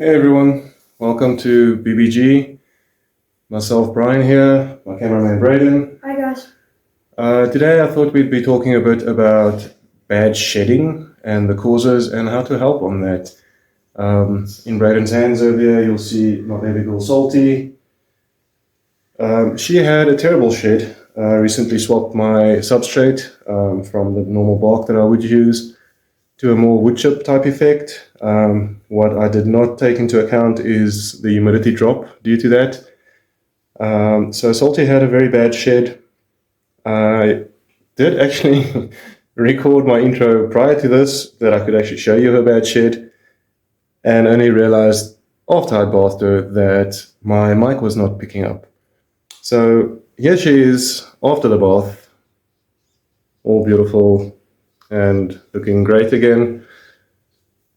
Hey everyone, welcome to B.B.G. Myself, Brian here, my cameraman Braden. Hi guys. Today I thought we'd be talking a bit about bad shedding and the causes and how to help on that. In Braden's hands over here, you'll see my baby girl Salty. She had a terrible shed. I recently swapped my substrate from the normal bark that I would use to a more wood chip type effect. What I did not take into account is the humidity drop due to that. So Salty had a very bad shed. I did actually record my intro prior to this that I could actually show you her bad shed, and only realized after I'd bathed her that my mic was not picking up. So here she is after the bath, all beautiful and looking great again.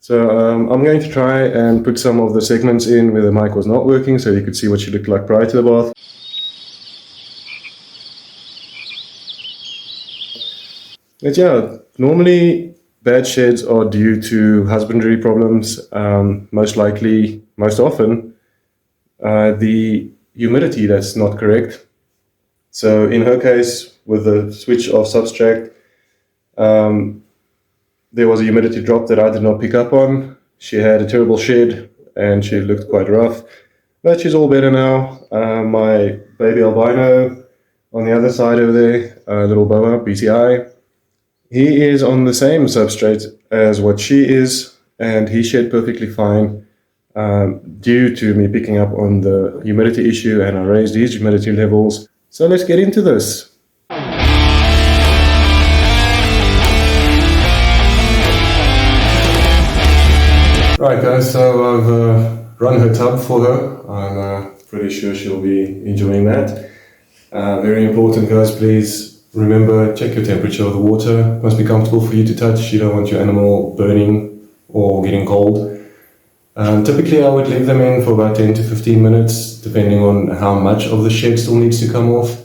So I'm going to try and put some of the segments in where the mic was not working so you could see what she looked like prior to the bath. But yeah, normally bad sheds are due to husbandry problems, most likely, most often, the humidity that's not correct. So in her case, with the switch of substrate, there was a humidity drop that I did not pick up on. She had a terrible shed and she looked quite rough, but she's all better now. My baby albino on the other side over there, little boa, BCI, he is on the same substrate as what she is, and he shed perfectly fine due to me picking up on the humidity issue, and I raised his humidity levels. So let's get into this. Right guys, so I've run her tub for her. I'm pretty sure she'll be enjoying that. Very important guys, please remember, check your temperature of the water. It must be comfortable for you to touch. You don't want your animal burning or getting cold. Typically I would leave them in for about 10 to 15 minutes, depending on how much of the shed still needs to come off.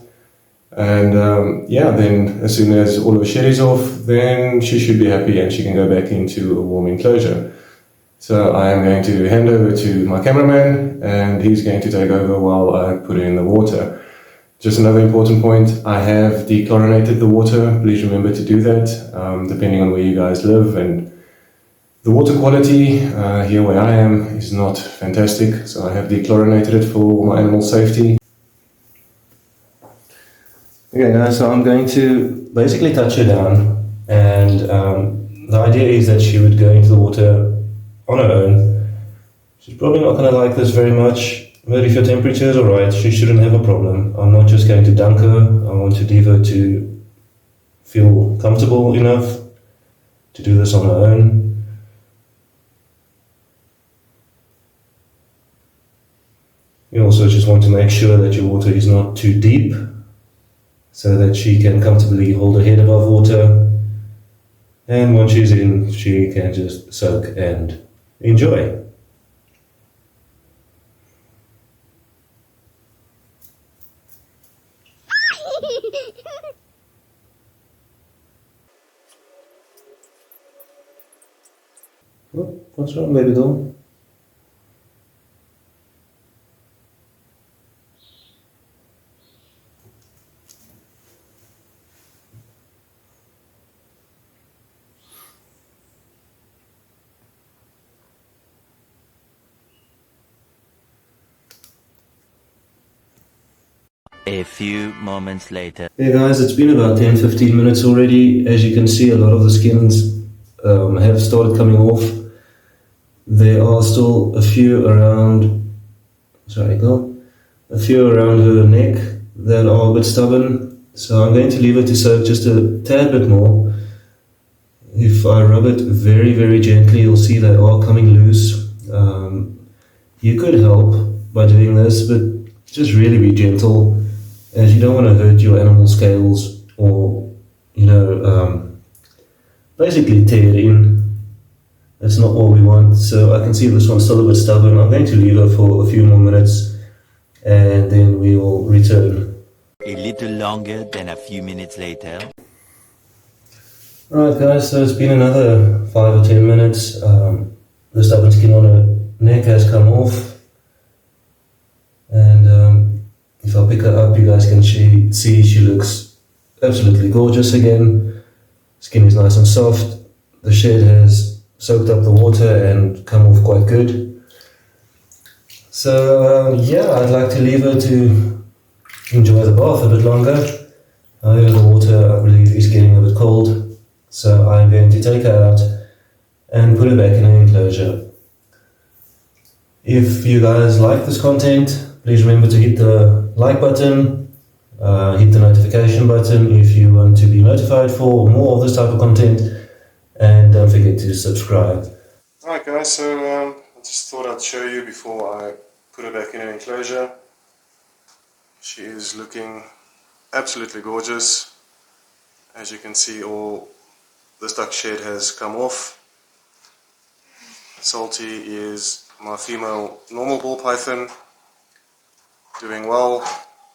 And then as soon as all of the shed is off, then she should be happy and she can go back into a warm enclosure. So I am going to hand over to my cameraman and he's going to take over while I put in the water. Just another important point, I have dechlorinated the water. Please remember to do that, depending on where you guys live. And the water quality here where I am is not fantastic, so I have dechlorinated it for my animal safety. Okay guys, so I'm going to basically touch her down, and the idea is that she would go into the water on her own. She's probably not going to like this very much, but if your temperature is alright, she shouldn't have a problem. I'm not just going to dunk her, I want to leave her to feel comfortable enough to do this on her own. You also just want to make sure that your water is not too deep, so that she can comfortably hold her head above water. And once she's in, she can just soak and enjoy. What's wrong, baby doll? A few moments later. Hey guys, it's been about 10-15 minutes already. As you can see, a lot of the skins have started coming off. There are still a few around her neck that are a bit stubborn. So I'm going to leave it to soak just a tad bit more. If I rub it very, very gently, you'll see they are coming loose. You could help by doing this, but just really be gentle, as you don't want to hurt your animal scales or, basically tear it in. That's not what we want. So I can see this one's still a bit stubborn. I'm going to leave her for a few more minutes and then we will return. A little longer than a few minutes later. Alright guys, so it's been another 5 or 10 minutes. The stubborn skin on her neck has come off, and if I pick her up, you guys can see she looks absolutely gorgeous again. Skin is nice and soft. The shed has soaked up the water and come off quite good. So yeah, I'd like to leave her to enjoy the bath a bit longer. However, the water, I believe, is getting a bit cold, so I'm going to take her out and put her back in her enclosure. If you guys like this content, please remember to hit the like button, hit the notification button if you want to be notified for more of this type of content, and don't forget to subscribe. Alright guys, so I just thought I'd show you before I put her back in her enclosure. She is looking absolutely gorgeous. As you can see, all the duck shed has come off. Salty is my female normal ball python, doing well.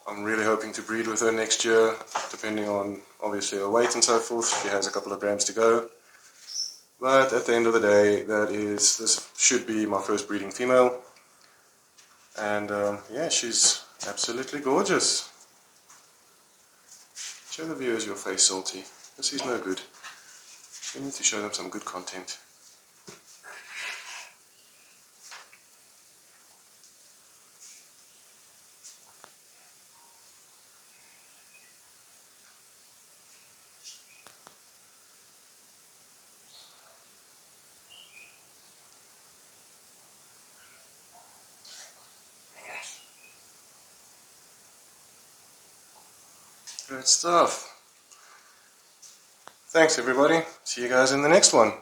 I'm really hoping to breed with her next year, depending on obviously her weight and so forth. She has a couple of grams to go. But at the end of the day, this should be my first breeding female. And yeah, she's absolutely gorgeous. Show the viewers your face, Salty. This is no good. We need to show them some good content. Good stuff. Thanks everybody. See you guys in the next one.